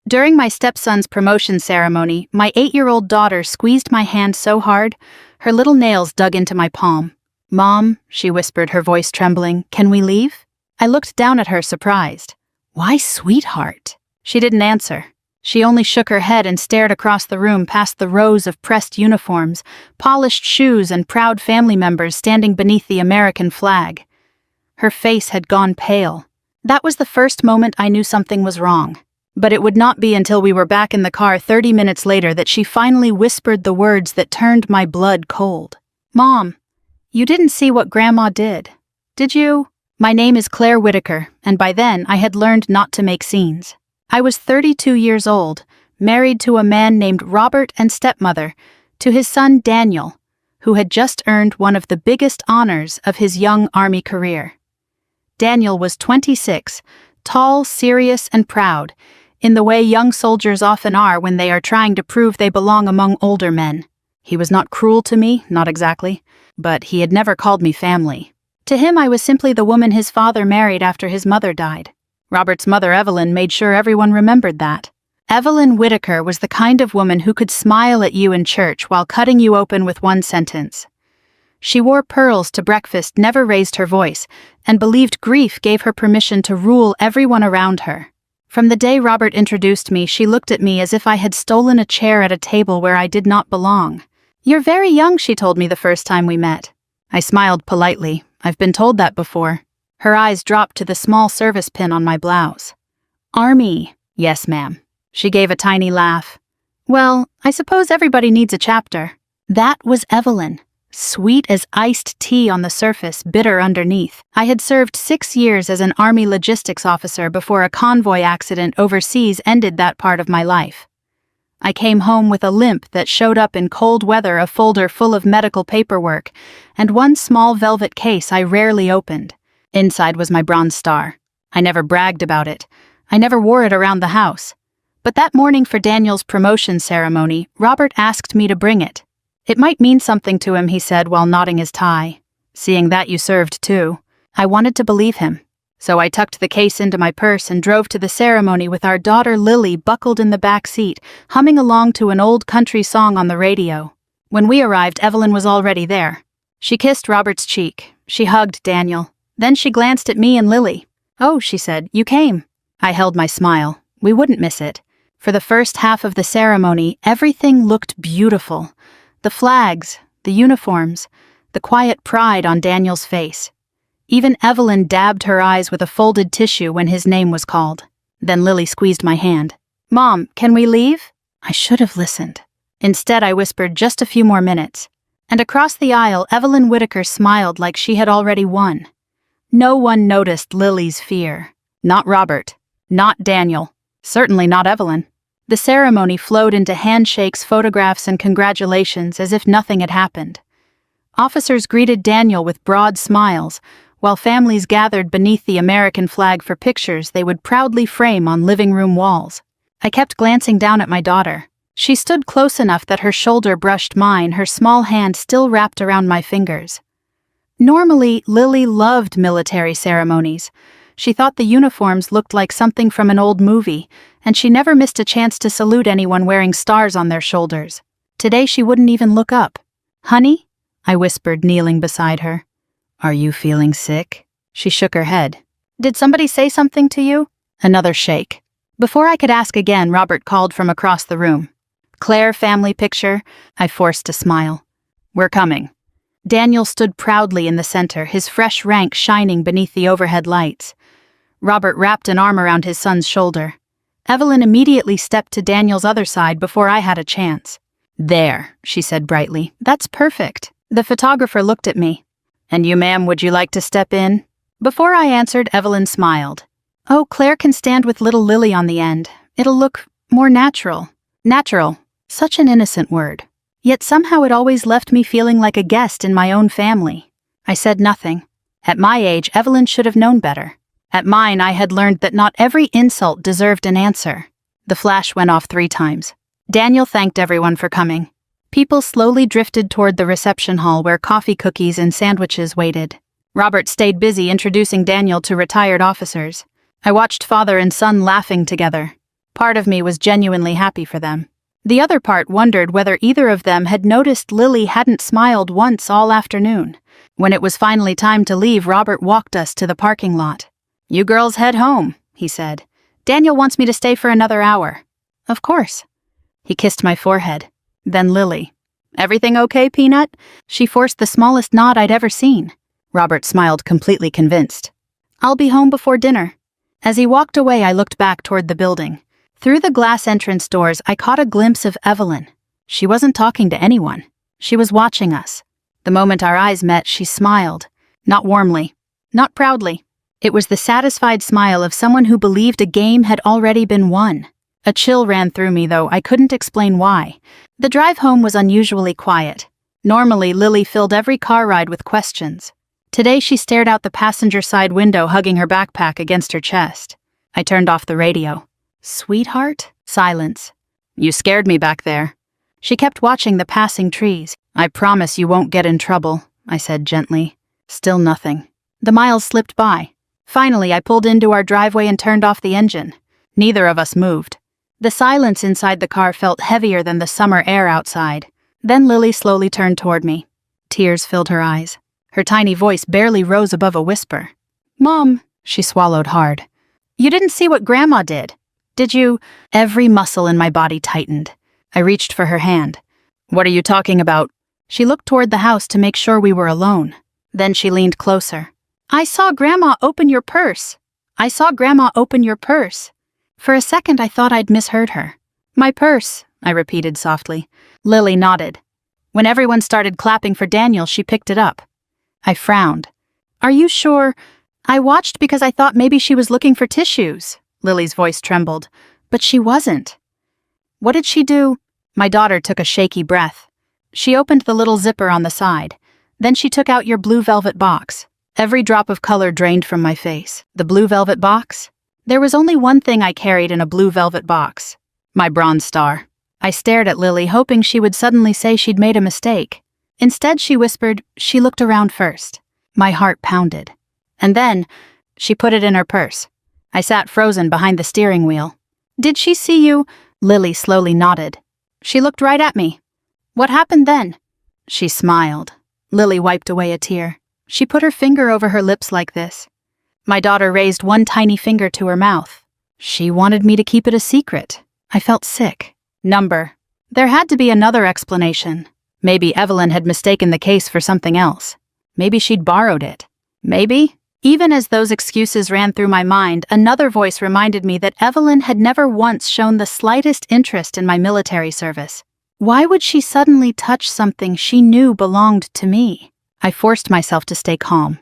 During my stepson's promotion ceremony, my 8-year-old daughter squeezed my hand so hard, her little nails dug into my palm. "Mom," she whispered, her voice trembling, "can we leave?" I looked down at her, surprised. "Why, sweetheart?" She didn't answer. She only shook her head and stared across the room past the rows of pressed uniforms, polished shoes, and proud family members standing beneath the American flag. Her face had gone pale. That was the first moment I knew something was wrong. But it would not be until we were back in the car 30 minutes later that she finally whispered the words that turned my blood cold. "Mom, you didn't see what Grandma did, did you?" My name is Claire Whitaker, and by then I had learned not to make scenes. I was 32 years old, married to a man named Robert and stepmother, to his son Daniel, who had just earned one of the biggest honors of his young Army career. Daniel was 26, tall, serious, and proud, in the way young soldiers often are when they are trying to prove they belong among older men. He was not cruel to me, not exactly, but he had never called me family. To him, I was simply the woman his father married after his mother died. Robert's mother, Evelyn, made sure everyone remembered that. Evelyn Whitaker was the kind of woman who could smile at you in church while cutting you open with one sentence. She wore pearls to breakfast, never raised her voice, and believed grief gave her permission to rule everyone around her. From the day Robert introduced me, she looked at me as if I had stolen a chair at a table where I did not belong. "You're very young," she told me the first time we met. I smiled politely. I've been told that before. Her eyes dropped to the small service pin on my blouse. "Army." "Yes, ma'am." She gave a tiny laugh. "Well, I suppose everybody needs a chapter." That was Evelyn. Sweet as iced tea on the surface, bitter underneath. I had served 6 years as an Army logistics officer before a convoy accident overseas ended that part of my life. I came home with a limp that showed up in cold weather, a folder full of medical paperwork, and one small velvet case I rarely opened. Inside was my Bronze Star. I never bragged about it. I never wore it around the house. But that morning for Daniel's promotion ceremony, Robert asked me to bring it. "It might mean something to him," he said while knotting his tie. "Seeing that you served too." I wanted to believe him. So I tucked the case into my purse and drove to the ceremony with our daughter Lily buckled in the back seat, humming along to an old country song on the radio. When we arrived, Evelyn was already there. She kissed Robert's cheek. She hugged Daniel. Then she glanced at me and Lily. "Oh," she said, "you came." I held my smile. We wouldn't miss it. For the first half of the ceremony, everything looked beautiful. The flags, the uniforms, the quiet pride on Daniel's face. Even Evelyn dabbed her eyes with a folded tissue when his name was called. Then Lily squeezed my hand. "Mom, can we leave?" I should have listened. Instead, I whispered just a few more minutes. And across the aisle, Evelyn Whitaker smiled like she had already won. No one noticed Lily's fear. Not Robert. Not Daniel. Certainly not Evelyn. The ceremony flowed into handshakes, photographs, and congratulations as if nothing had happened. Officers greeted Daniel with broad smiles, while families gathered beneath the American flag for pictures they would proudly frame on living room walls. I kept glancing down at my daughter. She stood close enough that her shoulder brushed mine, her small hand still wrapped around my fingers. Normally, Lily loved military ceremonies. She thought the uniforms looked like something from an old movie, and she never missed a chance to salute anyone wearing stars on their shoulders. Today she wouldn't even look up. "Honey?" I whispered, kneeling beside her. "Are you feeling sick?" She shook her head. "Did somebody say something to you?" Another shake. Before I could ask again, Robert called from across the room. "Claire, family picture?" I forced a smile. "We're coming." Daniel stood proudly in the center, his fresh rank shining beneath the overhead lights. Robert wrapped an arm around his son's shoulder. Evelyn immediately stepped to Daniel's other side before I had a chance. "There," she said brightly. "That's perfect." The photographer looked at me. "And you, ma'am, would you like to step in?" Before I answered, Evelyn smiled. "Oh, Claire can stand with little Lily on the end. It'll look more natural." Natural. Such an innocent word. Yet somehow it always left me feeling like a guest in my own family. I said nothing. At my age, Evelyn should have known better. At mine, I had learned that not every insult deserved an answer. The flash went off 3 times. Daniel thanked everyone for coming. People slowly drifted toward the reception hall where coffee, cookies, and sandwiches waited. Robert stayed busy introducing Daniel to retired officers. I watched father and son laughing together. Part of me was genuinely happy for them. The other part wondered whether either of them had noticed Lily hadn't smiled once all afternoon. When it was finally time to leave, Robert walked us to the parking lot. "You girls head home," he said. "Daniel wants me to stay for another hour." "Of course." He kissed my forehead. Then Lily. "Everything okay, Peanut?" She forced the smallest nod I'd ever seen. Robert smiled, completely convinced. "I'll be home before dinner." As he walked away, I looked back toward the building. Through the glass entrance doors, I caught a glimpse of Evelyn. She wasn't talking to anyone. She was watching us. The moment our eyes met, she smiled. Not warmly. Not proudly. It was the satisfied smile of someone who believed a game had already been won. A chill ran through me, though I couldn't explain why. The drive home was unusually quiet. Normally, Lily filled every car ride with questions. Today, she stared out the passenger side window, hugging her backpack against her chest. I turned off the radio. "Sweetheart?" Silence. "You scared me back there." She kept watching the passing trees. "I promise you won't get in trouble," I said gently. Still nothing. The miles slipped by. Finally, I pulled into our driveway and turned off the engine. Neither of us moved. The silence inside the car felt heavier than the summer air outside. Then Lily slowly turned toward me. Tears filled her eyes. Her tiny voice barely rose above a whisper. "Mom," she swallowed hard. "You didn't see what Grandma did. Did you?" Every muscle in my body tightened. I reached for her hand. "What are you talking about?" She looked toward the house to make sure we were alone. Then she leaned closer. "I saw Grandma open your purse. I saw Grandma open your purse." For a second, I thought I'd misheard her. "My purse," I repeated softly. Lily nodded. When everyone started clapping for Daniel, she picked it up. I frowned. "Are you sure?" "I watched because I thought maybe she was looking for tissues." Lily's voice trembled. "But she wasn't." "What did she do?" My daughter took a shaky breath. She opened the little zipper on the side. Then she took out your blue velvet box. Every drop of color drained from my face. The blue velvet box? There was only one thing I carried in a blue velvet box. My bronze star. I stared at Lily, hoping she would suddenly say she'd made a mistake. Instead, she whispered, she looked around first. My heart pounded. And then, she put it in her purse. I sat frozen behind the steering wheel. "Did she see you?" Lily slowly nodded. "She looked right at me." "What happened then?" She smiled. Lily wiped away a tear. She put her finger over her lips like this. My daughter raised one tiny finger to her mouth. She wanted me to keep it a secret. I felt sick. Number. There had to be another explanation. Maybe Evelyn had mistaken the case for something else. Maybe she'd borrowed it. Maybe. Even as those excuses ran through my mind, another voice reminded me that Evelyn had never once shown the slightest interest in my military service. Why would she suddenly touch something she knew belonged to me? I forced myself to stay calm.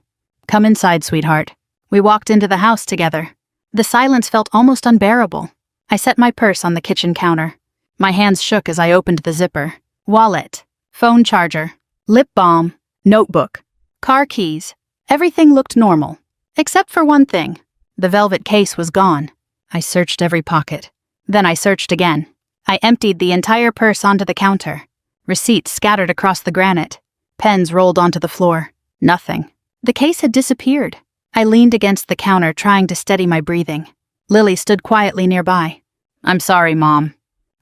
"Come inside, sweetheart." We walked into the house together. The silence felt almost unbearable. I set my purse on the kitchen counter. My hands shook as I opened the zipper. Wallet, phone charger, lip balm, notebook, car keys. Everything looked normal. Except for one thing. The velvet case was gone. I searched every pocket. Then I searched again. I emptied the entire purse onto the counter. Receipts scattered across the granite. Pens rolled onto the floor. Nothing. The case had disappeared. I leaned against the counter, trying to steady my breathing. Lily stood quietly nearby. "I'm sorry, Mom."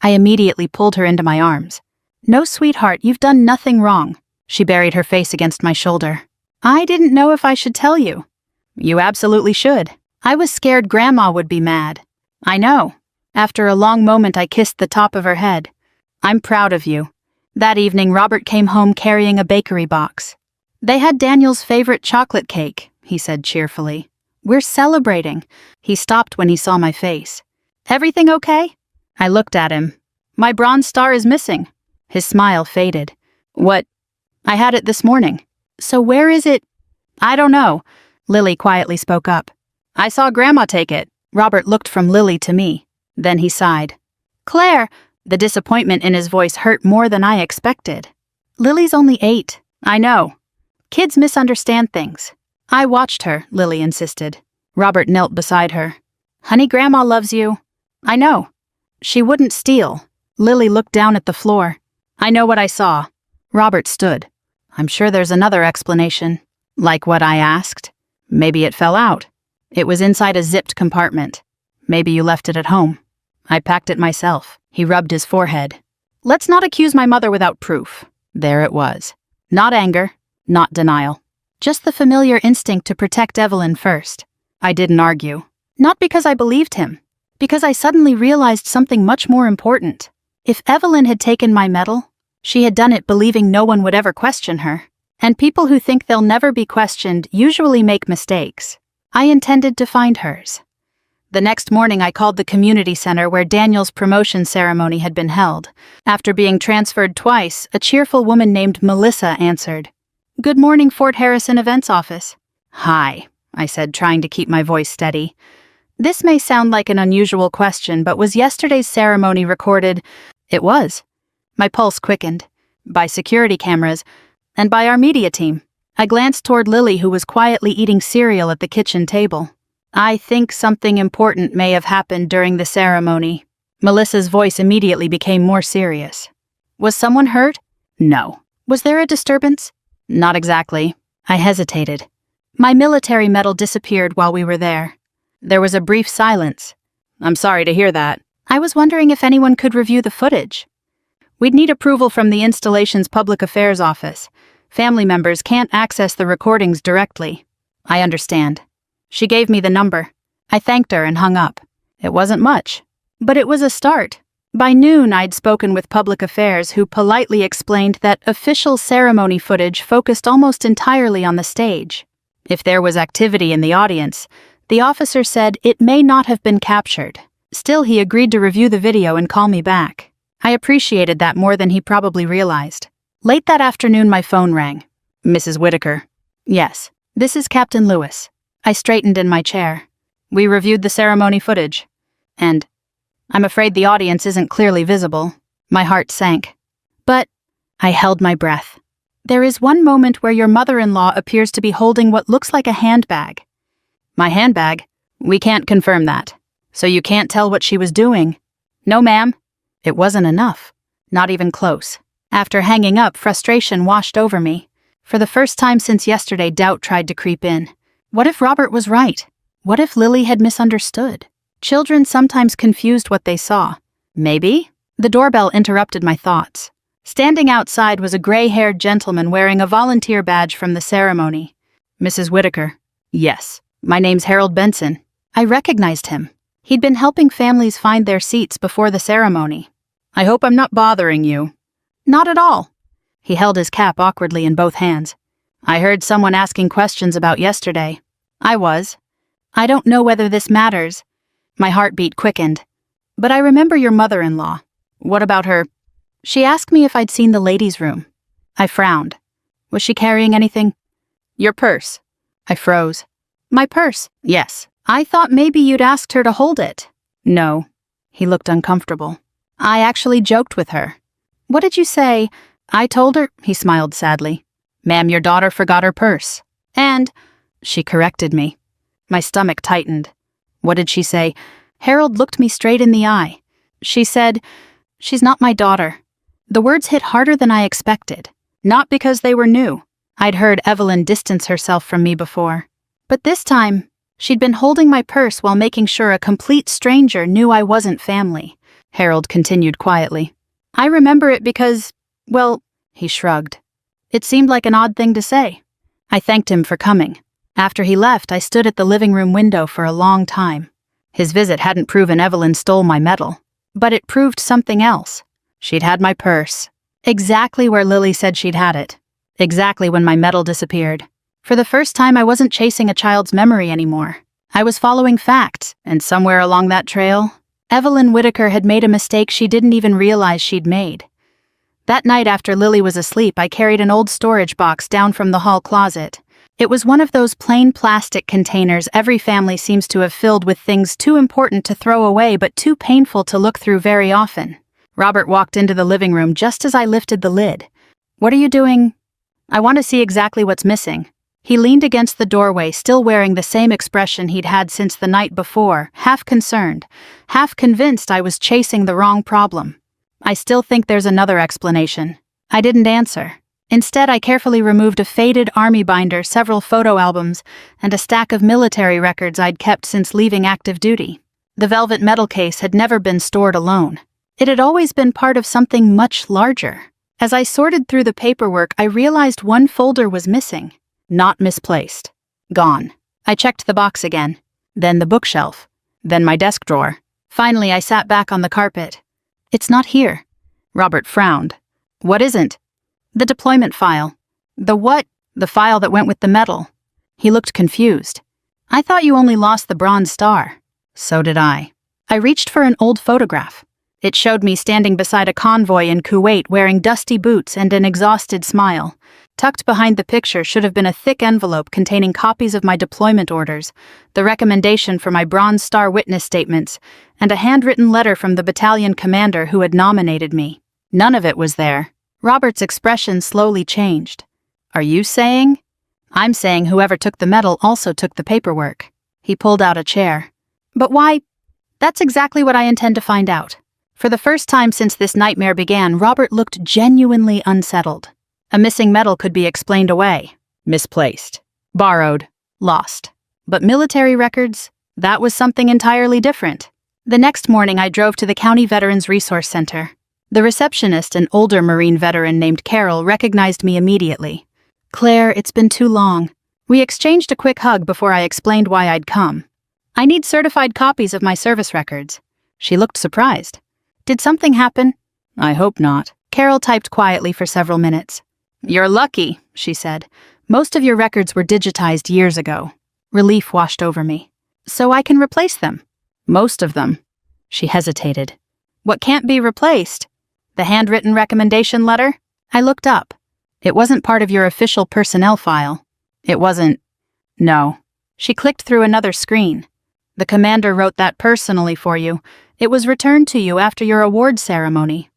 I immediately pulled her into my arms. "No, sweetheart, you've done nothing wrong." She buried her face against my shoulder. "I didn't know if I should tell you." "You absolutely should." I was scared Grandma would be mad. "I know." After a long moment, I kissed the top of her head. "I'm proud of you." That evening, Robert came home carrying a bakery box. "They had Daniel's favorite chocolate cake," he said cheerfully. "We're celebrating." He stopped when he saw my face. "Everything okay?" I looked at him. "My bronze star is missing." His smile faded. "What?" "I had it this morning." "So where is it?" "I don't know." Lily quietly spoke up. "I saw Grandma take it." Robert looked from Lily to me. Then he sighed. "Claire!" The disappointment in his voice hurt more than I expected. "Lily's only 8. I know. Kids misunderstand things." "I watched her," Lily insisted. Robert knelt beside her. "Honey, Grandma loves you." "I know." "She wouldn't steal." Lily looked down at the floor. "I know what I saw." Robert stood. "I'm sure there's another explanation." "Like what I asked?" "Maybe it fell out. It was inside a zipped compartment. Maybe you left it at home." I packed it myself. He rubbed his forehead. Let's not accuse my mother without proof. There it was. Not anger, not denial. Just the familiar instinct to protect Evelyn first. I didn't argue. Not because I believed him. Because I suddenly realized something much more important. If Evelyn had taken my medal, she had done it believing no one would ever question her. And people who think they'll never be questioned usually make mistakes. I intended to find hers. The next morning I called the community center where Daniel's promotion ceremony had been held. After being transferred twice, a cheerful woman named Melissa answered. Good morning, Fort Harrison Events Office. Hi, I said, trying to keep my voice steady. This may sound like an unusual question, but was yesterday's ceremony recorded? It was. My pulse quickened. By security cameras, and by our media team. I glanced toward Lily, who was quietly eating cereal at the kitchen table. I think something important may have happened during the ceremony. Melissa's voice immediately became more serious. Was someone hurt? No. Was there a disturbance? Not exactly. I hesitated. My military medal disappeared while we were there. There was a brief silence. I'm sorry to hear that. I was wondering if anyone could review the footage. We'd need approval from the installation's public affairs office. Family members can't access the recordings directly. I understand. She gave me the number. I thanked her and hung up. It wasn't much, but it was a start. By noon, I'd spoken with public affairs, who politely explained that official ceremony footage focused almost entirely on the stage. If there was activity in the audience, the officer said it may not have been captured. Still, he agreed to review the video and call me back. I appreciated that more than he probably realized. Late that afternoon, my phone rang. Mrs. Whitaker. Yes, this is Captain Lewis. I straightened in my chair. We reviewed the ceremony footage. And I'm afraid the audience isn't clearly visible. My heart sank. But I held my breath. There is one moment where your mother-in-law appears to be holding what looks like a handbag. My handbag? We can't confirm that. So you can't tell what she was doing? No, ma'am. It wasn't enough. Not even close. After hanging up, frustration washed over me. For the first time since yesterday, doubt tried to creep in. What if Robert was right? What if Lily had misunderstood? Children sometimes confused what they saw. Maybe? The doorbell interrupted my thoughts. Standing outside was a gray-haired gentleman wearing a volunteer badge from the ceremony. Mrs. Whitaker. Yes. My name's Harold Benson. I recognized him. He'd been helping families find their seats before the ceremony. I hope I'm not bothering you. Not at all. He held his cap awkwardly in both hands. I heard someone asking questions about yesterday. I was. I don't know whether this matters. My heartbeat quickened. But I remember your mother-in-law. What about her? She asked me if I'd seen the ladies' room. I frowned. Was she carrying anything? Your purse. I froze. My purse? Yes. I thought maybe you'd asked her to hold it. No. He looked uncomfortable. I actually joked with her. What did you say? I told her, he smiled sadly. Ma'am, your daughter forgot her purse. And, she corrected me. My stomach tightened. What did she say? Harold looked me straight in the eye. She said, she's not my daughter. The words hit harder than I expected. Not because they were new. I'd heard Evelyn distance herself from me before. But this time, she'd been holding my purse while making sure a complete stranger knew I wasn't family. Harold continued quietly. I remember it because, well, he shrugged. It seemed like an odd thing to say. I thanked him for coming. After he left, I stood at the living room window for a long time. His visit hadn't proven Evelyn stole my medal, but it proved something else. She'd had my purse. Exactly where Lily said she'd had it. Exactly when my medal disappeared. For the first time, I wasn't chasing a child's memory anymore. I was following facts, and somewhere along that trail, Evelyn Whitaker had made a mistake she didn't even realize she'd made. That night after Lily was asleep, I carried an old storage box down from the hall closet. It was one of those plain plastic containers every family seems to have filled with things too important to throw away but too painful to look through very often. Robert walked into the living room just as I lifted the lid. What are you doing? I want to see exactly what's missing. He leaned against the doorway, still wearing the same expression he'd had since the night before, half concerned, half convinced I was chasing the wrong problem. I still think there's another explanation. I didn't answer. Instead, I carefully removed a faded army binder, several photo albums, and a stack of military records I'd kept since leaving active duty. The velvet metal case had never been stored alone. It had always been part of something much larger. As I sorted through the paperwork, I realized one folder was missing. Not misplaced. Gone. I checked the box again. Then the bookshelf. Then my desk drawer. Finally, I sat back on the carpet. It's not here. Robert frowned. What isn't? The deployment file. The what? The file that went with the medal. He looked confused. I thought you only lost the Bronze Star. So did I. I reached for an old photograph. It showed me standing beside a convoy in Kuwait wearing dusty boots and an exhausted smile. Tucked behind the picture should have been a thick envelope containing copies of my deployment orders, the recommendation for my Bronze Star witness statements, and a handwritten letter from the battalion commander who had nominated me. None of it was there. Robert's expression slowly changed. Are you saying? I'm saying whoever took the medal also took the paperwork. He pulled out a chair. But why? That's exactly what I intend to find out. For the first time since this nightmare began, Robert looked genuinely unsettled. A missing medal could be explained away. Misplaced. Borrowed. Lost. But military records? That was something entirely different. The next morning I drove to the County Veterans Resource Center. The receptionist, an older Marine veteran named Carol, recognized me immediately. Claire, it's been too long. We exchanged a quick hug before I explained why I'd come. I need certified copies of my service records. She looked surprised. Did something happen? I hope not. Carol typed quietly for several minutes. You're lucky, she said. Most of your records were digitized years ago. Relief washed over me. So I can replace them. Most of them. She hesitated. What can't be replaced? The handwritten recommendation letter? I looked up. It wasn't part of your official personnel file. It wasn't. No. She clicked through another screen. The commander wrote that personally for you. It was returned to you after your award ceremony.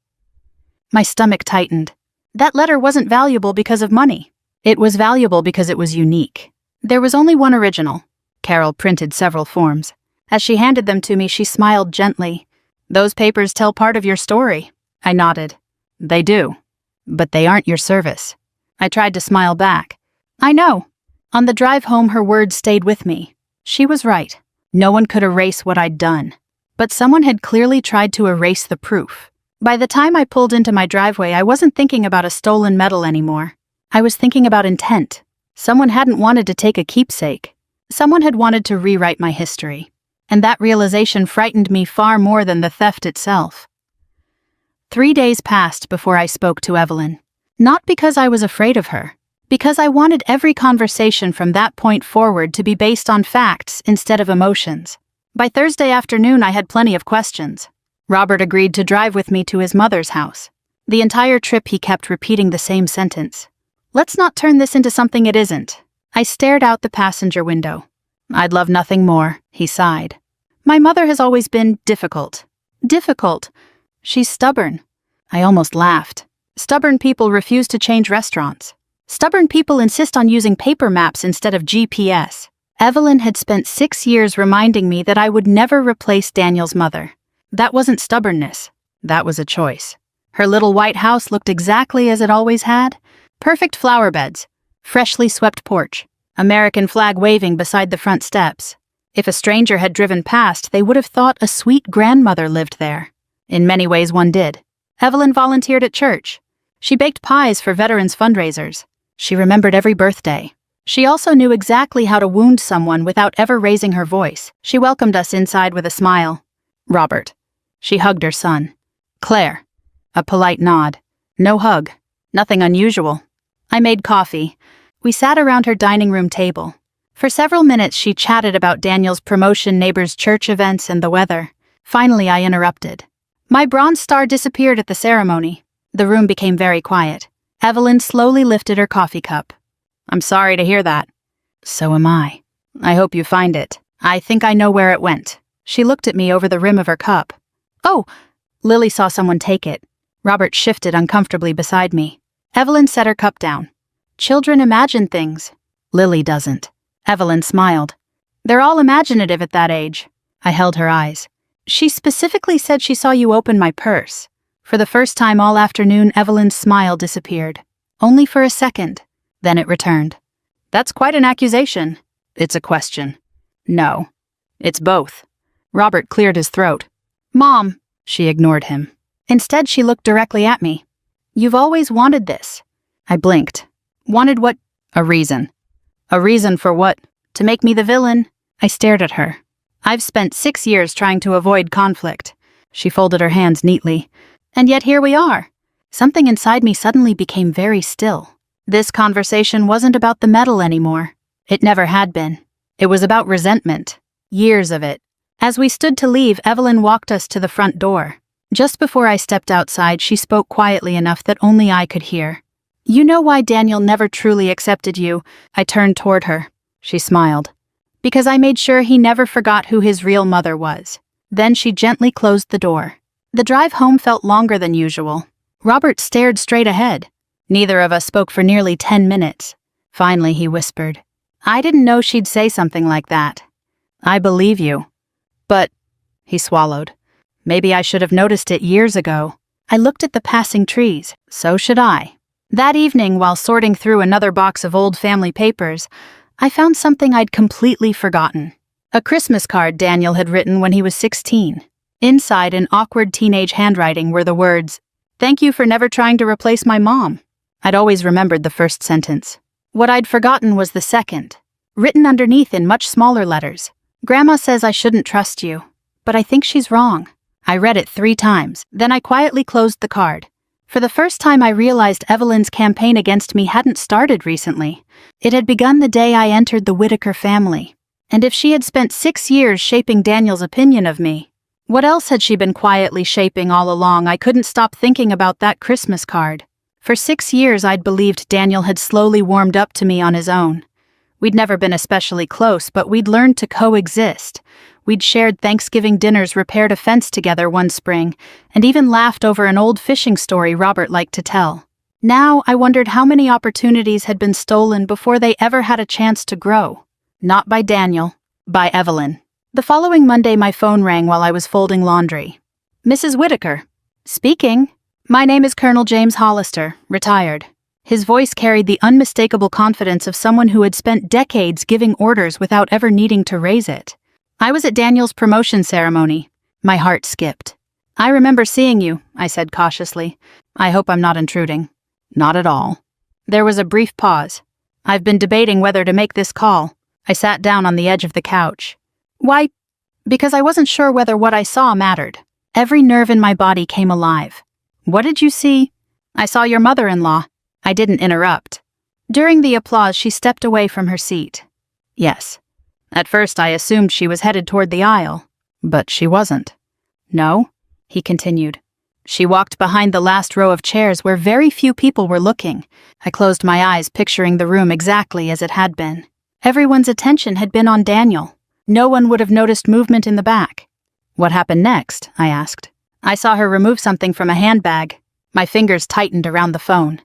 My stomach tightened. That letter wasn't valuable because of money. It was valuable because it was unique. There was only one original. Carol printed several forms. As she handed them to me, she smiled gently. Those papers tell part of your story. I nodded. They do. But they aren't your service. I tried to smile back. I know. On the drive home, her words stayed with me. She was right. No one could erase what I'd done. But someone had clearly tried to erase the proof. By the time I pulled into my driveway, I wasn't thinking about a stolen medal anymore. I was thinking about intent. Someone hadn't wanted to take a keepsake. Someone had wanted to rewrite my history. And that realization frightened me far more than the theft itself. 3 days passed before I spoke to Evelyn. Not because I was afraid of her. Because I wanted every conversation from that point forward to be based on facts instead of emotions. By Thursday afternoon, I had plenty of questions. Robert agreed to drive with me to his mother's house. The entire trip he kept repeating the same sentence. Let's not turn this into something it isn't. I stared out the passenger window. I'd love nothing more, he sighed. My mother has always been difficult. Difficult. She's stubborn. I almost laughed. Stubborn people refuse to change restaurants. Stubborn people insist on using paper maps instead of GPS. Evelyn had spent 6 years reminding me that I would never replace Daniel's mother. That wasn't stubbornness. That was a choice. Her little white house looked exactly as it always had. Perfect flower beds, freshly swept porch, American flag waving beside the front steps. If a stranger had driven past, they would have thought a sweet grandmother lived there. In many ways, one did. Evelyn volunteered at church. She baked pies for veterans' fundraisers. She remembered every birthday. She also knew exactly how to wound someone without ever raising her voice. She welcomed us inside with a smile. Robert. She hugged her son. Claire. A polite nod. No hug. Nothing unusual. I made coffee. We sat around her dining room table. For several minutes she chatted about Daniel's promotion, neighbors' church events, and the weather. Finally I interrupted. My Bronze Star disappeared at the ceremony. The room became very quiet. Evelyn slowly lifted her coffee cup. I'm sorry to hear that. So am I. I hope you find it. I think I know where it went. She looked at me over the rim of her cup. Oh! Lily saw someone take it. Robert shifted uncomfortably beside me. Evelyn set her cup down. Children imagine things. Lily doesn't. Evelyn smiled. They're all imaginative at that age. I held her eyes. She specifically said she saw you open my purse. For the first time all afternoon, Evelyn's smile disappeared. Only for a second. Then it returned. That's quite an accusation. It's a question. No. It's both. Robert cleared his throat. Mom, she ignored him. Instead, she looked directly at me. You've always wanted this. I blinked. Wanted what? A reason. A reason for what? To make me the villain? I stared at her. I've spent 6 years trying to avoid conflict. She folded her hands neatly. And yet here we are. Something inside me suddenly became very still. This conversation wasn't about the medal anymore. It never had been. It was about resentment. Years of it. As we stood to leave, Evelyn walked us to the front door. Just before I stepped outside, she spoke quietly enough that only I could hear. You know why Daniel never truly accepted you? I turned toward her. She smiled. Because I made sure he never forgot who his real mother was. Then she gently closed the door. The drive home felt longer than usual. Robert stared straight ahead. Neither of us spoke for nearly 10 minutes. Finally, he whispered. I didn't know she'd say something like that. I believe you. But, he swallowed. Maybe I should have noticed it years ago. I looked at the passing trees. So should I. That evening, while sorting through another box of old family papers, I found something I'd completely forgotten. A Christmas card Daniel had written when he was 16. Inside, in awkward teenage handwriting, were the words, "Thank you for never trying to replace my mom." I'd always remembered the first sentence. What I'd forgotten was the second, written underneath in much smaller letters. Grandma says I shouldn't trust you, but I think she's wrong. I read it 3 times, then I quietly closed the card. For the first time, I realized Evelyn's campaign against me hadn't started recently. It had begun the day I entered the Whitaker family. And if she had spent 6 years shaping Daniel's opinion of me, what else had she been quietly shaping all along? I couldn't stop thinking about that Christmas card. For 6 years, I'd believed Daniel had slowly warmed up to me on his own. We'd never been especially close, but we'd learned to coexist. We'd shared Thanksgiving dinners, repaired a fence together one spring, and even laughed over an old fishing story Robert liked to tell. Now, I wondered how many opportunities had been stolen before they ever had a chance to grow. Not by Daniel, by Evelyn. The following Monday, my phone rang while I was folding laundry. Mrs. Whitaker. Speaking. My name is Colonel James Hollister, retired. His voice carried the unmistakable confidence of someone who had spent decades giving orders without ever needing to raise it. I was at Daniel's promotion ceremony. My heart skipped. I remember seeing you, I said cautiously. I hope I'm not intruding. Not at all. There was a brief pause. I've been debating whether to make this call. I sat down on the edge of the couch. Why? Because I wasn't sure whether what I saw mattered. Every nerve in my body came alive. What did you see? I saw your mother-in-law. I didn't interrupt. During the applause, she stepped away from her seat. Yes. At first, I assumed she was headed toward the aisle, but she wasn't. No, he continued. She walked behind the last row of chairs where very few people were looking. I closed my eyes, picturing the room exactly as it had been. Everyone's attention had been on Daniel. No one would have noticed movement in the back. What happened next? I asked. I saw her remove something from a handbag. My fingers tightened around the phone.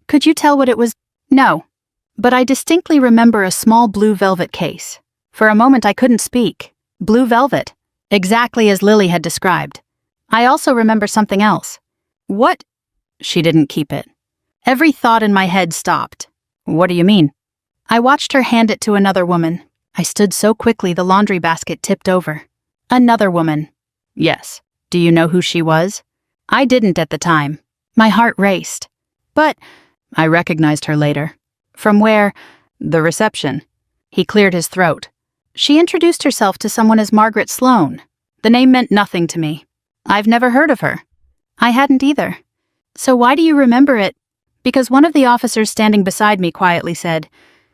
Could you tell what it was? No. But I distinctly remember a small blue velvet case. For a moment I couldn't speak. Blue velvet. Exactly as Lily had described. I also remember something else. What? She didn't keep it. Every thought in my head stopped. What do you mean? I watched her hand it to another woman. I stood so quickly the laundry basket tipped over. Another woman. Yes. Do you know who she was? I didn't at the time. My heart raced. But I recognized her later. From where? The reception. He cleared his throat. She introduced herself to someone as Margaret Sloane. The name meant nothing to me. I've never heard of her. I hadn't either. So why do you remember it? Because one of the officers standing beside me quietly said.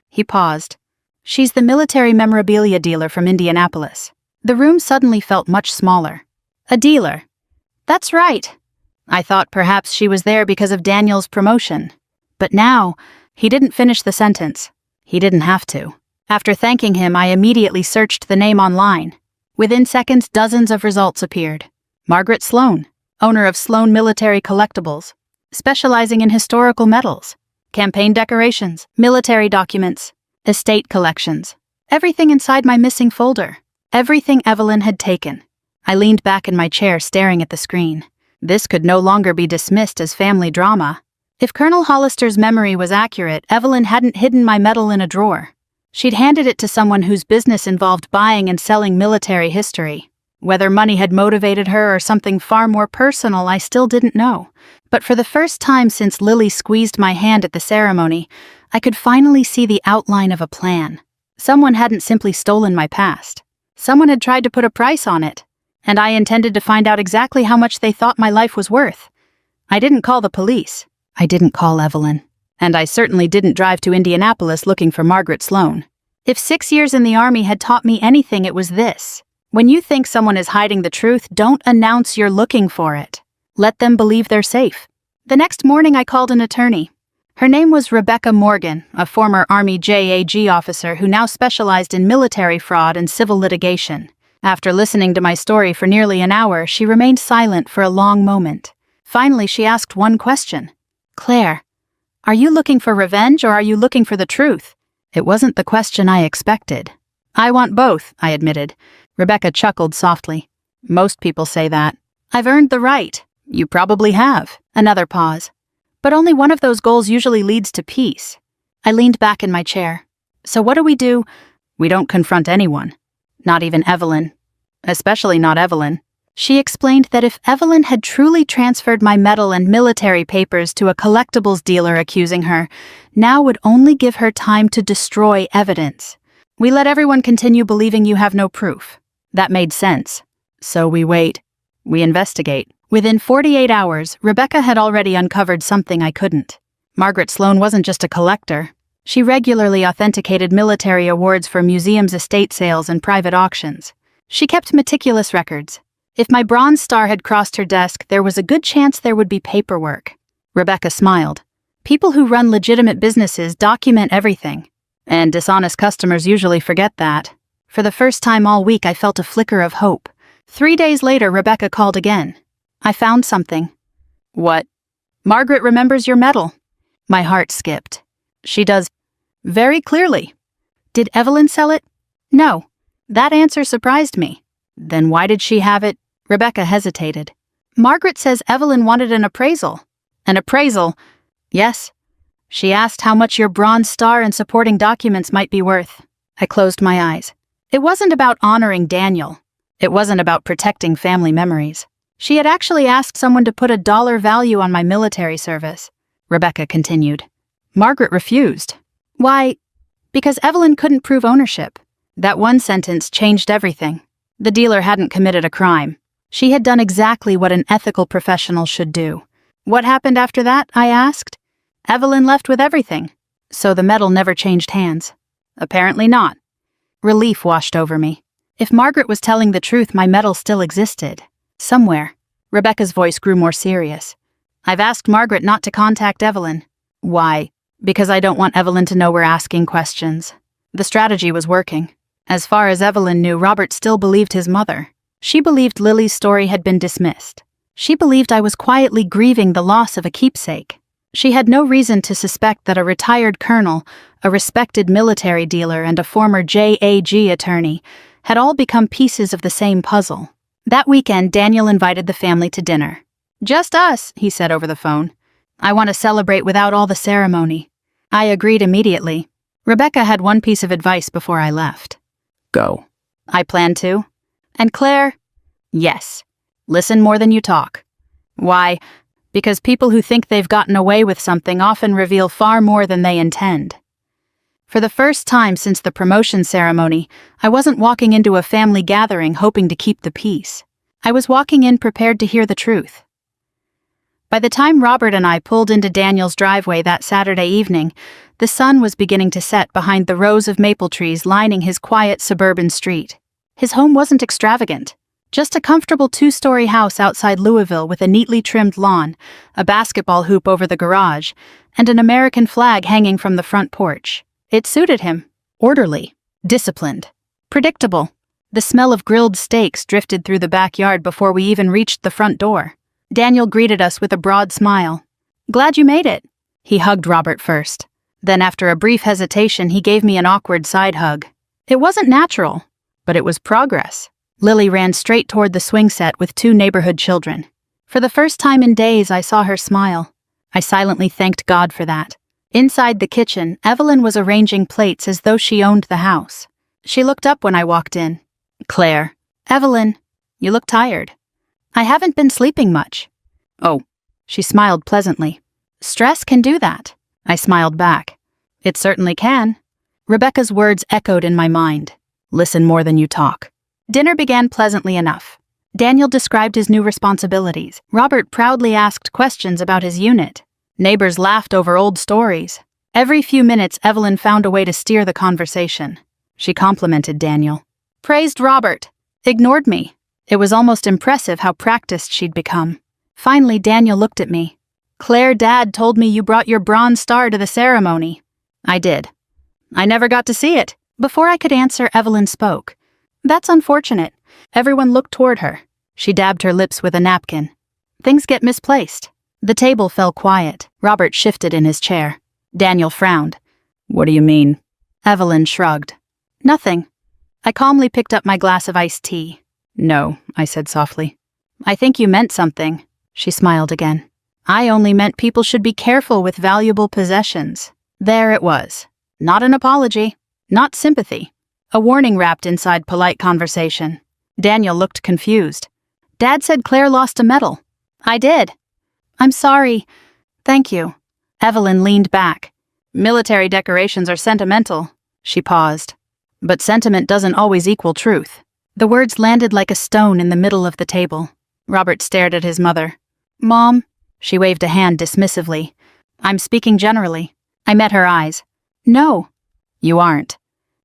He paused. She's the military memorabilia dealer from Indianapolis. The room suddenly felt much smaller. A dealer. That's right. I thought perhaps she was there because of Daniel's promotion. But now, he didn't finish the sentence. He didn't have to. After thanking him, I immediately searched the name online. Within seconds, dozens of results appeared. Margaret Sloane, owner of Sloane Military Collectibles, specializing in historical medals, campaign decorations, military documents, estate collections. Everything inside my missing folder. Everything Evelyn had taken. I leaned back in my chair staring at the screen. This could no longer be dismissed as family drama. If Colonel Hollister's memory was accurate, Evelyn hadn't hidden my medal in a drawer. She'd handed it to someone whose business involved buying and selling military history. Whether money had motivated her or something far more personal, I still didn't know. But for the first time since Lily squeezed my hand at the ceremony, I could finally see the outline of a plan. Someone hadn't simply stolen my past. Someone had tried to put a price on it, and I intended to find out exactly how much they thought my life was worth. I didn't call the police. I didn't call Evelyn. And I certainly didn't drive to Indianapolis looking for Margaret Sloan. If 6 years in the Army had taught me anything, it was this. When you think someone is hiding the truth, don't announce you're looking for it. Let them believe they're safe. The next morning I called an attorney. Her name was Rebecca Morgan, a former Army JAG officer who now specialized in military fraud and civil litigation. After listening to my story for nearly an hour, she remained silent for a long moment. Finally, she asked one question. "Claire, are you looking for revenge or are you looking for the truth?" It wasn't the question I expected. "I want both," I admitted. Rebecca chuckled softly. "Most people say that." "I've earned the right." "You probably have." Another pause. "But only one of those goals usually leads to peace." I leaned back in my chair. "So what do we do?" "We don't confront anyone. Not even Evelyn. Especially not Evelyn." She explained that if Evelyn had truly transferred my medal and military papers to a collectibles dealer accusing her, now would only give her time to destroy evidence. "We let everyone continue believing you have no proof." That made sense. "So we wait. We investigate." Within 48 hours, Rebecca had already uncovered something I couldn't. Margaret Sloan wasn't just a collector. She regularly authenticated military awards for museums' estate sales and private auctions. She kept meticulous records. If my Bronze Star had crossed her desk, there was a good chance there would be paperwork. Rebecca smiled. "People who run legitimate businesses document everything. And dishonest customers usually forget that." For the first time all week, I felt a flicker of hope. 3 days later, Rebecca called again. "I found something." "What?" "Margaret remembers your medal." My heart skipped. "She does." "Very clearly." "Did Evelyn sell it?" "No." That answer surprised me. "Then why did she have it?" Rebecca hesitated. "Margaret says Evelyn wanted an appraisal." "An appraisal?" "Yes. She asked how much your Bronze Star and supporting documents might be worth." I closed my eyes. It wasn't about honoring Daniel. It wasn't about protecting family memories. She had actually asked someone to put a dollar value on my military service. Rebecca continued. Margaret refused. "Why?" "Because Evelyn couldn't prove ownership." That one sentence changed everything. The dealer hadn't committed a crime. She had done exactly what an ethical professional should do. "What happened after that?" I asked. "Evelyn left with everything." "So the medal never changed hands?" "Apparently not." Relief washed over me. If Margaret was telling the truth, my medal still existed. Somewhere. Rebecca's voice grew more serious. "I've asked Margaret not to contact Evelyn." "Why?" "Because I don't want Evelyn to know we're asking questions." The strategy was working. As far as Evelyn knew, Robert still believed his mother. She believed Lily's story had been dismissed. She believed I was quietly grieving the loss of a keepsake. She had no reason to suspect that a retired colonel, a respected military dealer, and a former JAG attorney had all become pieces of the same puzzle. That weekend, Daniel invited the family to dinner. "Just us," he said over the phone. "I want to celebrate without all the ceremony." I agreed immediately. Rebecca had one piece of advice before I left. "Go." I planned to. "And Claire?" "Yes. Listen more than you talk." "Why?" "Because people who think they've gotten away with something often reveal far more than they intend." For the first time since the promotion ceremony, I wasn't walking into a family gathering hoping to keep the peace. I was walking in prepared to hear the truth. By the time Robert and I pulled into Daniel's driveway that Saturday evening, the sun was beginning to set behind the rows of maple trees lining his quiet suburban street. His home wasn't extravagant. Just a comfortable 2-story house outside Louisville with a neatly trimmed lawn, a basketball hoop over the garage, and an American flag hanging from the front porch. It suited him. Orderly. Disciplined. Predictable. The smell of grilled steaks drifted through the backyard before we even reached the front door. Daniel greeted us with a broad smile. "Glad you made it." He hugged Robert first. Then after a brief hesitation, he gave me an awkward side hug. It wasn't natural, but it was progress. Lily ran straight toward the swing set with 2 neighborhood children. For the first time in days, I saw her smile. I silently thanked God for that. Inside the kitchen, Evelyn was arranging plates as though she owned the house. She looked up when I walked in. "Claire." "Evelyn." You look tired. I haven't been sleeping much. Oh. She smiled pleasantly. Stress can do that. I smiled back. It certainly can. Rebecca's words echoed in my mind. Listen more than you talk. Dinner began pleasantly enough. Daniel described his new responsibilities. Robert proudly asked questions about his unit. Neighbors laughed over old stories. Every few minutes, Evelyn found a way to steer the conversation. She complimented Daniel. Praised Robert. Ignored me. It was almost impressive how practiced she'd become. Finally, Daniel looked at me. Claire, Dad told me you brought your bronze star to the ceremony. I did. I never got to see it. Before I could answer, Evelyn spoke. That's unfortunate. Everyone looked toward her. She dabbed her lips with a napkin. Things get misplaced. The table fell quiet. Robert shifted in his chair. Daniel frowned. What do you mean? Evelyn shrugged. Nothing. I calmly picked up my glass of iced tea. No, I said softly. I think you meant something. She smiled again. I only meant people should be careful with valuable possessions. There it was. Not an apology. Not sympathy. A warning wrapped inside polite conversation. Daniel looked confused. Dad said Claire lost a medal. I did. I'm sorry. Thank you. Evelyn leaned back. Military decorations are sentimental. She paused. But sentiment doesn't always equal truth. The words landed like a stone in the middle of the table. Robert stared at his mother. Mom, she waved a hand dismissively. I'm speaking generally. I met her eyes. No. You aren't.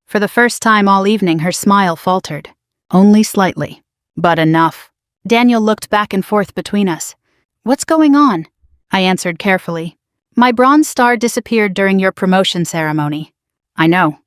For the first time all evening, her smile faltered. Only slightly. But enough. Daniel looked back and forth between us. What's going on? I answered carefully. My bronze star disappeared during your promotion ceremony. I know.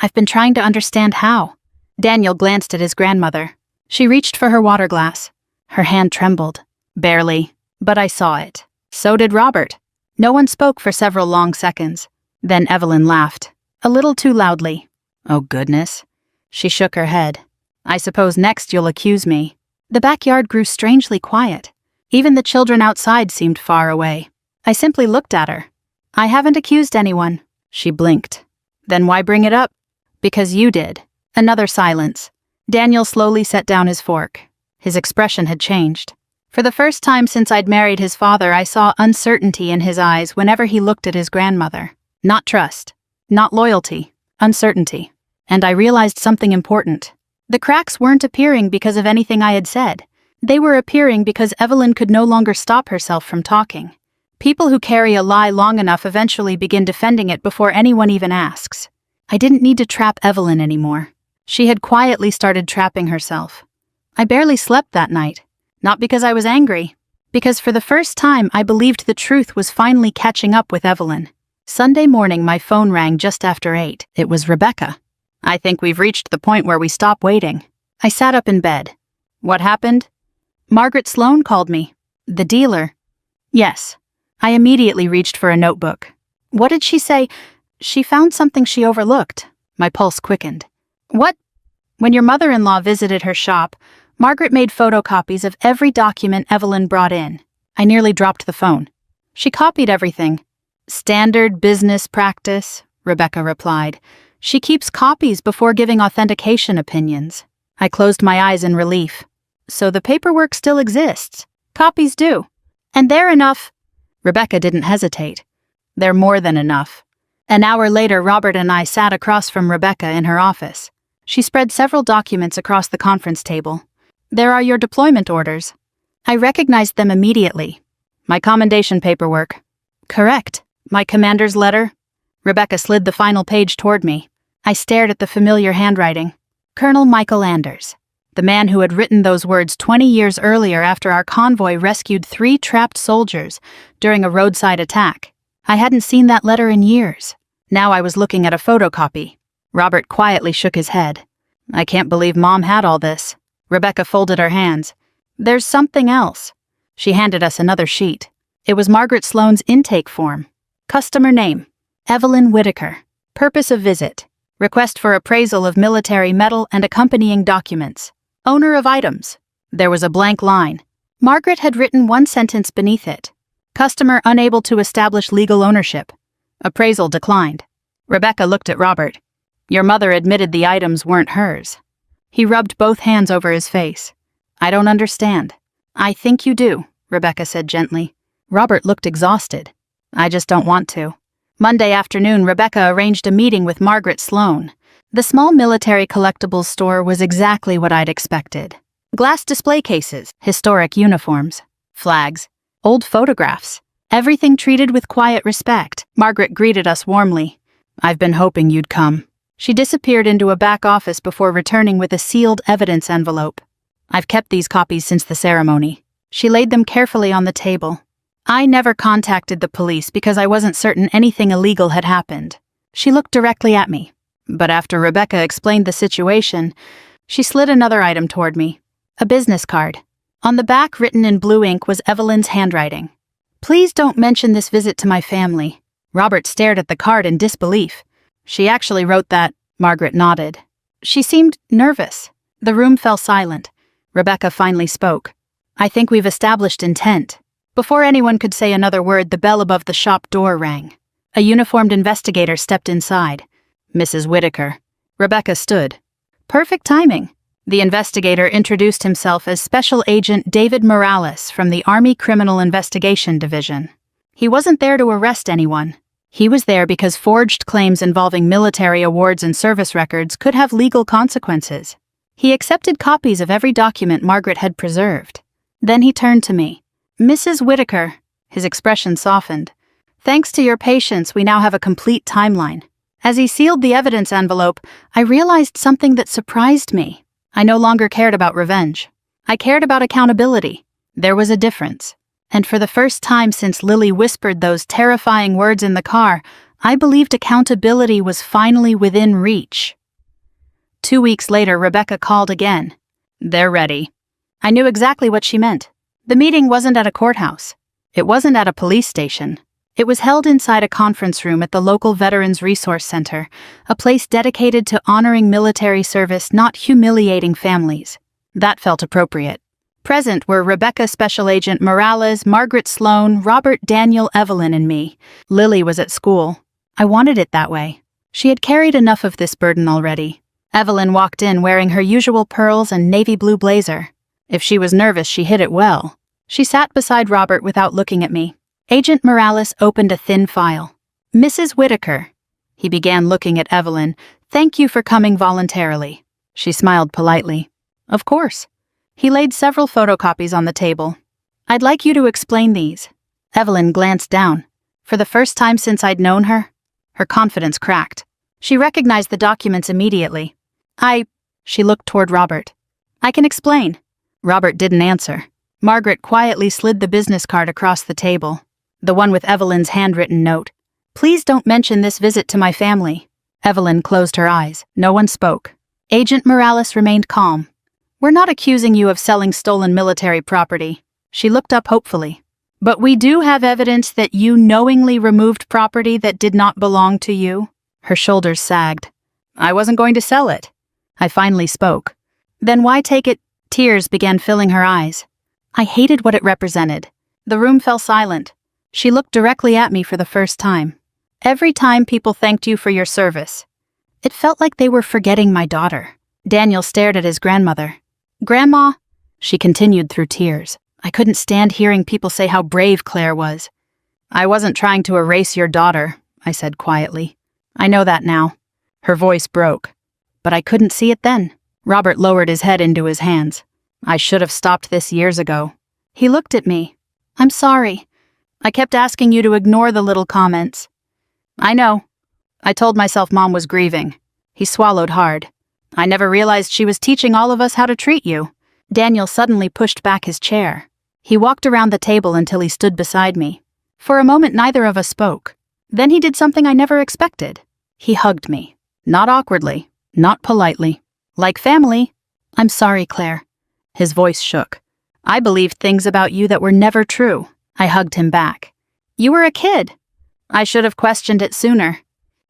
I've been trying to understand how. Daniel glanced at his grandmother. She reached for her water glass. Her hand trembled. Barely. But I saw it. So did Robert. No one spoke for several long seconds. Then Evelyn laughed. A little too loudly. Oh, goodness. She shook her head. I suppose next you'll accuse me. The backyard grew strangely quiet. Even the children outside seemed far away. I simply looked at her. I haven't accused anyone. She blinked. Then why bring it up? Because you did. Another silence. Daniel slowly set down his fork. His expression had changed. For the first time since I'd married his father, I saw uncertainty in his eyes whenever he looked at his grandmother. Not trust. Not loyalty. Uncertainty. And I realized something important. The cracks weren't appearing because of anything I had said. They were appearing because Evelyn could no longer stop herself from talking. People who carry a lie long enough eventually begin defending it before anyone even asks. I didn't need to trap Evelyn anymore. She had quietly started trapping herself. I barely slept that night. Not because I was angry. Because for the first time I believed the truth was finally catching up with Evelyn. Sunday morning my phone rang just after 8. It was Rebecca. I think we've reached the point where we stop waiting. I sat up in bed. What happened? Margaret Sloan called me. The dealer. Yes. I immediately reached for a notebook. What did she say? She found something she overlooked. My pulse quickened. What? When your mother-in-law visited her shop, Margaret made photocopies of every document Evelyn brought in. I nearly dropped the phone. She copied everything. Standard business practice, Rebecca replied. She keeps copies before giving authentication opinions. I closed my eyes in relief. So the paperwork still exists. Copies do. And they're enough. Rebecca didn't hesitate. They're more than enough. An hour later, Robert and I sat across from Rebecca in her office. She spread several documents across the conference table. There are your deployment orders. I recognized them immediately. My commendation paperwork. Correct. My commander's letter. Rebecca slid the final page toward me. I stared at the familiar handwriting. Colonel Michael Anders. The man who had written those words 20 years earlier after our convoy rescued 3 trapped soldiers during a roadside attack. I hadn't seen that letter in years. Now I was looking at a photocopy. Robert quietly shook his head. I can't believe Mom had all this. Rebecca folded her hands. There's something else. She handed us another sheet. It was Margaret Sloan's intake form. Customer name, Evelyn Whitaker. Purpose of visit, request for appraisal of military medal and accompanying documents. Owner of items. There was a blank line. Margaret had written one sentence beneath it. Customer unable to establish legal ownership. Appraisal declined. Rebecca looked at Robert. Your mother admitted the items weren't hers. He rubbed both hands over his face. I don't understand. I think you do, Rebecca said gently. Robert looked exhausted. I just don't want to. Monday afternoon, Rebecca arranged a meeting with Margaret Sloan. The small military collectibles store was exactly what I'd expected. Glass display cases, historic uniforms, flags, old photographs. Everything treated with quiet respect. Margaret greeted us warmly. I've been hoping you'd come. She disappeared into a back office before returning with a sealed evidence envelope. I've kept these copies since the ceremony. She laid them carefully on the table. I never contacted the police because I wasn't certain anything illegal had happened. She looked directly at me. But after Rebecca explained the situation, she slid another item toward me. A business card. On the back, written in blue ink, was Evelyn's handwriting. Please don't mention this visit to my family. Robert stared at the card in disbelief. She actually wrote that. Margaret nodded. She seemed nervous. The room fell silent. Rebecca finally spoke. I think we've established intent. Before anyone could say another word, the bell above the shop door rang. A uniformed investigator stepped inside. Mrs. Whitaker. Rebecca stood. Perfect timing. The investigator introduced himself as Special Agent David Morales from the Army Criminal Investigation Division. He wasn't there to arrest anyone. He was there because forged claims involving military awards and service records could have legal consequences. He accepted copies of every document Margaret had preserved. Then he turned to me. Mrs. Whitaker. His expression softened. Thanks to your patience, we now have a complete timeline. As he sealed the evidence envelope, I realized something that surprised me. I no longer cared about revenge. I cared about accountability. There was a difference. And for the first time since Lily whispered those terrifying words in the car, I believed accountability was finally within reach. 2 weeks later, Rebecca called again. They're ready. I knew exactly what she meant. The meeting wasn't at a courthouse. It wasn't at a police station. It was held inside a conference room at the local Veterans Resource Center, a place dedicated to honoring military service, not humiliating families. That felt appropriate. Present were Rebecca Special Agent Morales, Margaret Sloan, Robert, Daniel, Evelyn, and me. Lily was at school. I wanted it that way. She had carried enough of this burden already. Evelyn walked in wearing her usual pearls and navy blue blazer. If she was nervous, she hid it well. She sat beside Robert without looking at me. Agent Morales opened a thin file. Mrs. Whitaker. He began looking at Evelyn. Thank you for coming voluntarily. She smiled politely. Of course. He laid several photocopies on the table. I'd like you to explain these. Evelyn glanced down. For the first time since I'd known her, her confidence cracked. She recognized the documents immediately. She looked toward Robert. I can explain. Robert didn't answer. Margaret quietly slid the business card across the table. The one with Evelyn's handwritten note. Please don't mention this visit to my family. Evelyn closed her eyes. No one spoke. Agent Morales remained calm. We're not accusing you of selling stolen military property. She looked up hopefully. But we do have evidence that you knowingly removed property that did not belong to you. Her shoulders sagged. I wasn't going to sell it. I finally spoke. Then why take it? Tears began filling her eyes. I hated what it represented. The room fell silent. She looked directly at me for the first time. Every time people thanked you for your service, it felt like they were forgetting my daughter. Daniel stared at his grandmother. Grandma, she continued through tears. I couldn't stand hearing people say how brave Claire was. I wasn't trying to erase your daughter, I said quietly. I know that now. Her voice broke. But I couldn't see it then. Robert lowered his head into his hands. I should have stopped this years ago. He looked at me. I'm sorry. I kept asking you to ignore the little comments. I know. I told myself Mom was grieving. He swallowed hard. I never realized she was teaching all of us how to treat you. Daniel suddenly pushed back his chair. He walked around the table until he stood beside me. For a moment, neither of us spoke. Then he did something I never expected. He hugged me. Not awkwardly, not politely. Like family. I'm sorry, Claire. His voice shook. I believed things about you that were never true. I hugged him back. You were a kid. I should have questioned it sooner.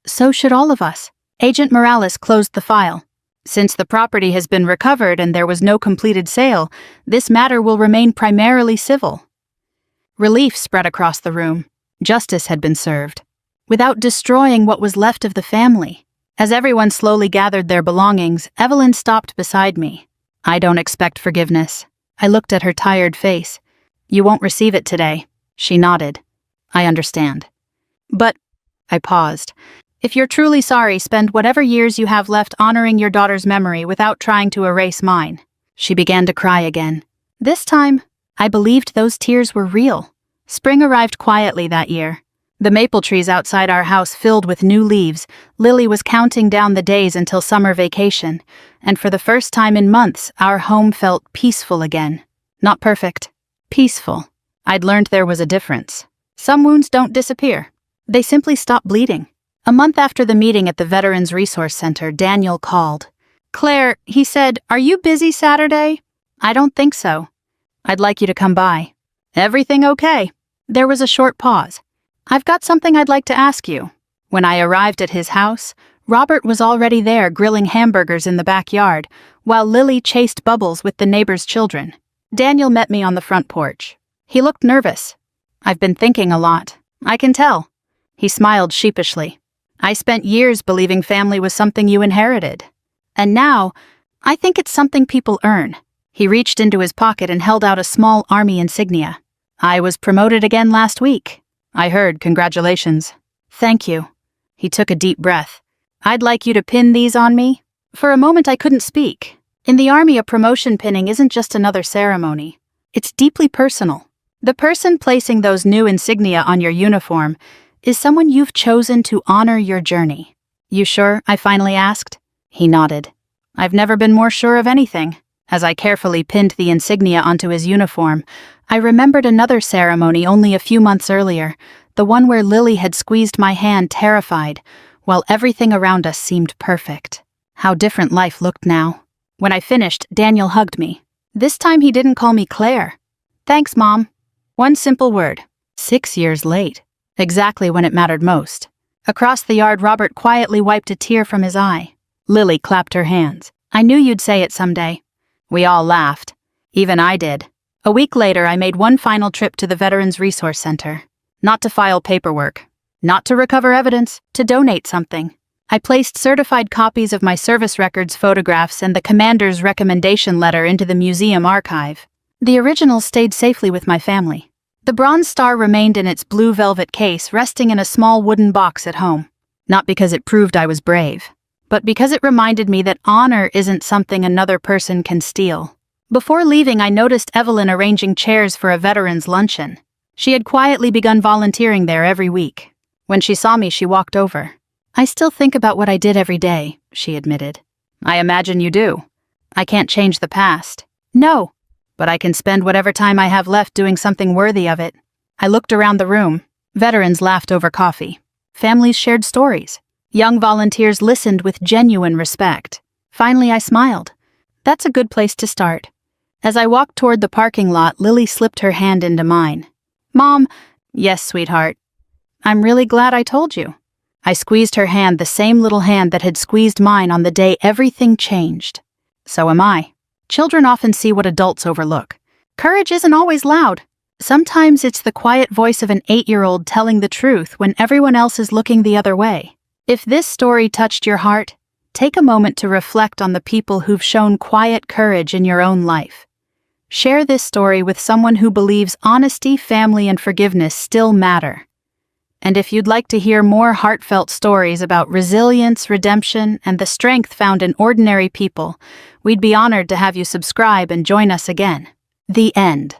So should all of us. Agent Morales closed the file. Since the property has been recovered and there was no completed sale, this matter will remain primarily civil. Relief spread across the room. Justice had been served. Without destroying what was left of the family. As everyone slowly gathered their belongings, Evelyn stopped beside me. I don't expect forgiveness. I looked at her tired face. You won't receive it today. She nodded. I understand. But, I paused. If you're truly sorry, spend whatever years you have left honoring your daughter's memory without trying to erase mine. She began to cry again. This time, I believed those tears were real. Spring arrived quietly that year. The maple trees outside our house filled with new leaves. Lily was counting down the days until summer vacation, and for the first time in months, our home felt peaceful again. Not perfect. Peaceful. I'd learned there was a difference. Some wounds don't disappear. They simply stop bleeding. A month after the meeting at the Veterans Resource Center, Daniel called. Claire, he said, are you busy Saturday? I don't think so. I'd like you to come by. Everything okay? There was a short pause. I've got something I'd like to ask you. When I arrived at his house, Robert was already there grilling hamburgers in the backyard, while Lily chased Bubbles with the neighbor's children. Daniel met me on the front porch. He looked nervous. I've been thinking a lot. I can tell. He smiled sheepishly. I spent years believing family was something you inherited. And now, I think it's something people earn. He reached into his pocket and held out a small army insignia. I was promoted again last week. I heard, congratulations. Thank you. He took a deep breath. I'd like you to pin these on me. For a moment I couldn't speak. In the Army, a promotion pinning isn't just another ceremony. It's deeply personal. The person placing those new insignia on your uniform is someone you've chosen to honor your journey. You sure? I finally asked. He nodded. I've never been more sure of anything. As I carefully pinned the insignia onto his uniform, I remembered another ceremony only a few months earlier, the one where Lily had squeezed my hand terrified, while everything around us seemed perfect. How different life looked now. When I finished, Daniel hugged me. This time he didn't call me Claire. Thanks, Mom. One simple word. 6 years late. Exactly when it mattered most. Across the yard, Robert quietly wiped a tear from his eye. Lily clapped her hands. I knew you'd say it someday. We all laughed. Even I did. A week later, I made one final trip to the Veterans Resource Center. Not to file paperwork. Not to recover evidence. To donate something. I placed certified copies of my service records, photographs, and the commander's recommendation letter into the museum archive. The originals stayed safely with my family. The Bronze Star remained in its blue velvet case, resting in a small wooden box at home. Not because it proved I was brave, but because it reminded me that honor isn't something another person can steal. Before leaving, I noticed Evelyn arranging chairs for a veterans luncheon. She had quietly begun volunteering there every week. When she saw me, she walked over. I still think about what I did every day, she admitted. I imagine you do. I can't change the past. No. But I can spend whatever time I have left doing something worthy of it. I looked around the room. Veterans laughed over coffee. Families shared stories. Young volunteers listened with genuine respect. Finally, I smiled. That's a good place to start. As I walked toward the parking lot, Lily slipped her hand into mine. Mom, yes, sweetheart. I'm really glad I told you. I squeezed her hand, the same little hand that had squeezed mine on the day everything changed. So am I. Children often see what adults overlook. Courage isn't always loud. Sometimes it's the quiet voice of an 8-year-old telling the truth when everyone else is looking the other way. If this story touched your heart, take a moment to reflect on the people who've shown quiet courage in your own life. Share this story with someone who believes honesty, family, and forgiveness still matter. And if you'd like to hear more heartfelt stories about resilience, redemption, and the strength found in ordinary people, we'd be honored to have you subscribe and join us again. The end.